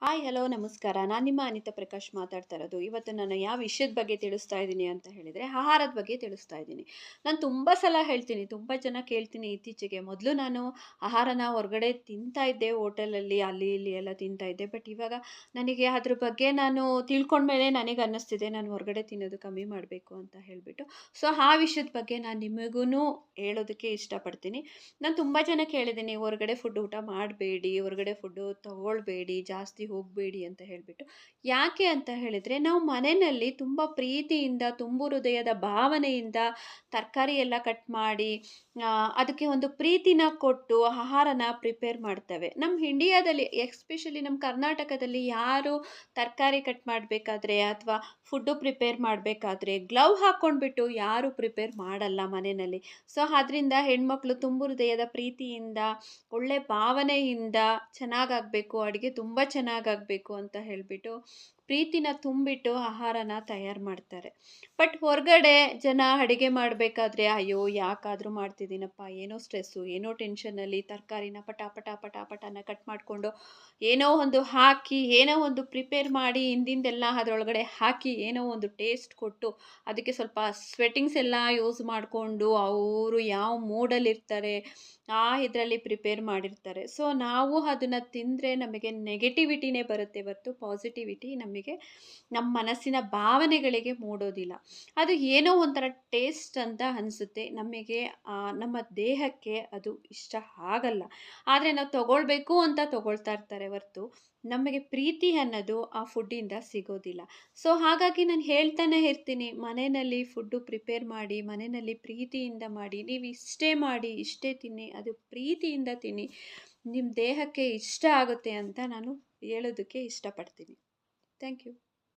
Hi hello ನಮಸ್ಕಾರ. ನಾನು ನಿಮ್ಮ ಅನಿತಾ ಪ್ರಕಾಶ್ ಮಾತಾಡ್ತಾ ಇರೋದು. ಇವತ್ತು ನಾನು ಯಾವ ವಿಷಯದ ಬಗ್ಗೆ ತಿಳಿಸ್ತಾ ಇದ್ದೀನಿ ಅಂತ ಹೇಳಿದರೆ, ಆಹಾರದ ಬಗ್ಗೆ ತಿಳಿಸ್ತಾ ಇದ್ದೀನಿ. ನಾನು ತುಂಬ ಸಲ ಹೇಳ್ತೀನಿ, ತುಂಬ ಜನ ಕೇಳ್ತೀನಿ ಇತ್ತೀಚೆಗೆ. ಮೊದಲು ನಾನು ಆಹಾರನ ಹೊರಗಡೆ ತಿಂತಾ ಇದ್ದೆ, ಹೋಟೆಲಲ್ಲಿ ಅಲ್ಲಿ ಇಲ್ಲಿ ಎಲ್ಲ ತಿಂತಾ ಇದ್ದೆ. ಬಟ್ ಇವಾಗ ನನಗೆ ಅದ್ರ ಬಗ್ಗೆ ನಾನು ತಿಳ್ಕೊಂಡ್ಮೇಲೆ ನನಗೆ ಅನ್ನಿಸ್ತಿದೆ, ನಾನು ಹೊರಗಡೆ ತಿನ್ನೋದು ಕಮ್ಮಿ ಮಾಡಬೇಕು ಅಂತ ಹೇಳಿಬಿಟ್ಟು. ಸೊ ಆ ವಿಷಯದ ಬಗ್ಗೆ ನಾನು ನಿಮಗೂ ಹೇಳೋದಕ್ಕೆ ಇಷ್ಟಪಡ್ತೀನಿ. ನಾನು ತುಂಬ ಜನ ಕೇಳಿದ್ದೀನಿ, ಹೊರಗಡೆ ಫುಡ್ ಊಟ ಮಾಡಬೇಡಿ, ಹೊರಗಡೆ ಫುಡ್ಡು ತಗೊಳ್ಬೇಡಿ, ಜಾಸ್ತಿ ಹೋಗಬೇಡಿ ಅಂತ ಹೇಳಿಬಿಟ್ಟು. ಯಾಕೆ ಅಂತ ಹೇಳಿದರೆ, ನಾವು ಮನೆಯಲ್ಲಿ ತುಂಬ ಪ್ರೀತಿಯಿಂದ, ತುಂಬು ಹೃದಯದ ಭಾವನೆಯಿಂದ ತರಕಾರಿ ಎಲ್ಲ ಕಟ್ ಮಾಡಿ, ಅದಕ್ಕೆ ಒಂದು ಪ್ರೀತಿನ ಕೊಟ್ಟು ಆಹಾರನ ಪ್ರಿಪೇರ್ ಮಾಡ್ತೇವೆ. ನಮ್ಮ ಇಂಡಿಯಾದಲ್ಲಿ ಎಸ್ಪೆಷಲಿ ನಮ್ಮ ಕರ್ನಾಟಕದಲ್ಲಿ ಯಾರು ತರಕಾರಿ ಕಟ್ ಮಾಡಬೇಕಾದ್ರೆ ಅಥವಾ ಫುಡ್ಡು ಪ್ರಿಪೇರ್ ಮಾಡಬೇಕಾದ್ರೆ ಗ್ಲೌ ಹಾಕ್ಕೊಂಡ್ಬಿಟ್ಟು ಯಾರು ಪ್ರಿಪೇರ್ ಮಾಡಲ್ಲ ಮನೆಯಲ್ಲಿ. ಸೊ ಅದರಿಂದ ಹೆಣ್ಮಕ್ಳು ತುಂಬು ಹೃದಯದ ಪ್ರೀತಿಯಿಂದ, ಒಳ್ಳೆ ಭಾವನೆಯಿಂದ ಚೆನ್ನಾಗಾಗಬೇಕು, ಅಡುಗೆ ತುಂಬ ಚೆನ್ನಾಗಾಗಬೇಕು ಅಂತ ಹೇಳಿಬಿಟ್ಟು ಪ್ರೀತಿನ ತುಂಬಿಟ್ಟು ಆಹಾರನ ತಯಾರು ಮಾಡ್ತಾರೆ. ಬಟ್ ಹೊರಗಡೆ ಜನ ಅಡುಗೆ ಮಾಡಬೇಕಾದ್ರೆ, ಅಯ್ಯೋ ಯಾಕಾದರೂ ಮಾಡ್ತಿದ್ದೀನಪ್ಪ, ಏನೋ ಸ್ಟ್ರೆಸ್ಸು, ಏನೋ ಟೆನ್ಷನಲ್ಲಿ ತರಕಾರಿನ ಪಟ ಪಟ ಪಟ ಪಟನ ಕಟ್ ಮಾಡಿಕೊಂಡು ಏನೋ ಒಂದು ಹಾಕಿ, ಏನೋ ಒಂದು ಪ್ರಿಪೇರ್ ಮಾಡಿ, ಹಿಂದಿಂದೆಲ್ಲ ಅದರೊಳಗಡೆ ಹಾಕಿ ಏನೋ ಒಂದು ಟೇಸ್ಟ್ ಕೊಟ್ಟು, ಅದಕ್ಕೆ ಸ್ವಲ್ಪ ಸ್ವೆಟ್ಟಿಂಗ್ಸ್ ಎಲ್ಲ ಯೂಸ್ ಮಾಡಿಕೊಂಡು ಅವರು ಯಾವ ಮೂಡಲ್ಲಿರ್ತಾರೆ ಆ ಇದರಲ್ಲಿ ಪ್ರಿಪೇರ್ ಮಾಡಿರ್ತಾರೆ. ಸೊ ನಾವು ಅದನ್ನು ತಿಂದರೆ ನಮಗೆ ನೆಗೆಟಿವಿಟಿನೇ ಬರುತ್ತೆ ಹೊರತು ಪಾಸಿಟಿವಿಟಿ ನಮಗೆ ನಮ್ಮ ಮನಸ್ಸಿನ ಭಾವನೆಗಳಿಗೆ ಮೂಡೋದಿಲ್ಲ. ಅದು ಏನೋ ಒಂಥರ ಟೇಸ್ಟ್ ಅಂತ ಅನಿಸುತ್ತೆ ನಮಗೆ. ನಮ್ಮ ದೇಹಕ್ಕೆ ಅದು ಇಷ್ಟ ಆಗಲ್ಲ. ಆದರೆ ನಾವು ತಗೊಳ್ಬೇಕು ಅಂತ ತಗೊಳ್ತಾ ಇರ್ತಾರೆ ಹೊರತು ನಮಗೆ ಪ್ರೀತಿ ಅನ್ನೋದು ಆ ಫುಡ್ಡಿಂದ ಸಿಗೋದಿಲ್ಲ. ಸೊ ಹಾಗಾಗಿ ನಾನು ಹೇಳ್ತಾನೆ ಇರ್ತೀನಿ, ಮನೆಯಲ್ಲಿ ಫುಡ್ಡು ಪ್ರಿಪೇರ್ ಮಾಡಿ, ಮನೆಯಲ್ಲಿ ಪ್ರೀತಿಯಿಂದ ಮಾಡಿ, ನೀವು ಇಷ್ಟೇ ಮಾಡಿ, ಇಷ್ಟೇ ತಿನ್ನಿ, ಅದು ಪ್ರೀತಿಯಿಂದ ತಿನ್ನಿ, ನಿಮ್ಮ ದೇಹಕ್ಕೆ ಇಷ್ಟ ಆಗುತ್ತೆ ಅಂತ ನಾನು ಹೇಳೋದಕ್ಕೆ ಇಷ್ಟಪಡ್ತೀನಿ. Thank you.